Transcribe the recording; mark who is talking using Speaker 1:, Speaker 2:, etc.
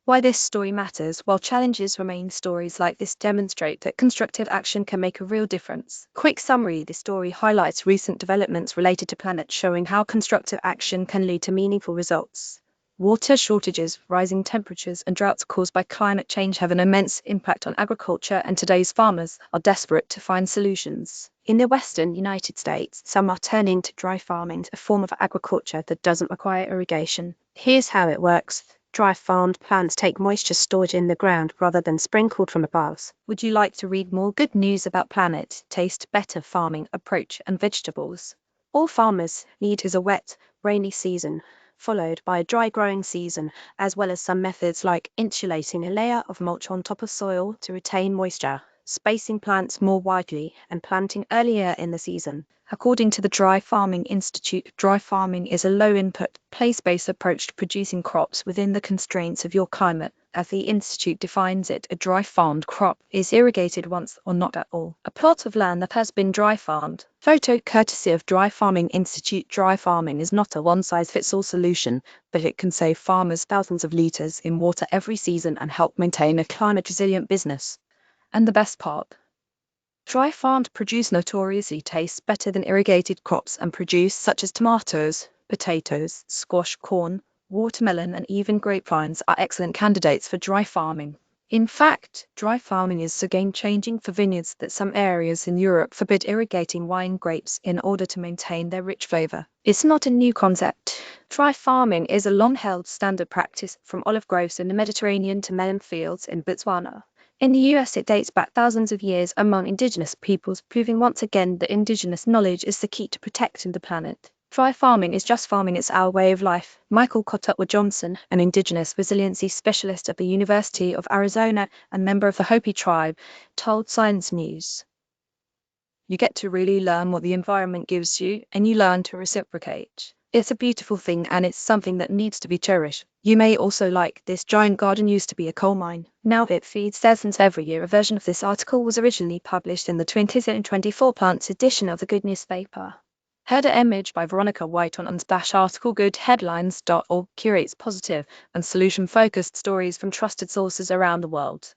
Speaker 1: Why this story matters. While challenges remain, stories like this demonstrate that constructive action can make a real difference. Quick summary: this story highlights recent developments related to planets, showing how constructive action can lead to meaningful results. Water shortages, rising temperatures, and droughts caused by climate change have an immense impact on agriculture, and today's farmers are desperate to find solutions. In the western United States, some are turning to dry farming, a form of agriculture that doesn't require irrigation. Here's how it works. Dry farmed plants take moisture stored in the ground rather than sprinkled from above. Would you like to read more good news about planet, taste better farming approach and vegetables? All farmers need is a wet, rainy season, followed by a dry growing season, as well as some methods like insulating a layer of mulch on top of soil to retain moisture, spacing plants more widely, and planting earlier in the season. According to the Dry Farming Institute, dry farming is a low-input, place-based approach to producing crops within the constraints of your climate. As the Institute defines it, a dry farmed crop is irrigated once or not at all. A plot of land that has been dry farmed. Photo courtesy of Dry Farming Institute. Dry farming is not a one-size-fits-all solution, but it can save farmers thousands of liters in water every season and help maintain a climate-resilient business. And the best part: dry farmed produce notoriously tastes better than irrigated crops, and produce such as tomatoes, potatoes, squash, corn, watermelon, and even grapevines are excellent candidates for dry farming. In fact, dry farming is so game-changing for vineyards that some areas in Europe forbid irrigating wine grapes in order to maintain their rich flavor. It's not a new concept. Dry farming is a long-held standard practice, from olive groves in the Mediterranean to melon fields in Botswana. In the US, it dates back thousands of years among indigenous peoples, proving once again that indigenous knowledge is the key to protecting the planet. Dry farming is just farming, it's our way of life. Michael Cotutwa-Johnson, an indigenous resiliency specialist at the University of Arizona and member of the Hopi tribe, told Science News, "You get to really learn what the environment gives you, and you learn to reciprocate. It's a beautiful thing, and it's something that needs to be cherished. You may also like this giant garden used to be a coal mine. Now it feeds thousands every year." A version of this article was originally published in the 2024 Plants edition of the Good newspaper. Header image by Veronica White on /article. Goodheadlines.org curates positive and solution-focused stories from trusted sources around the world.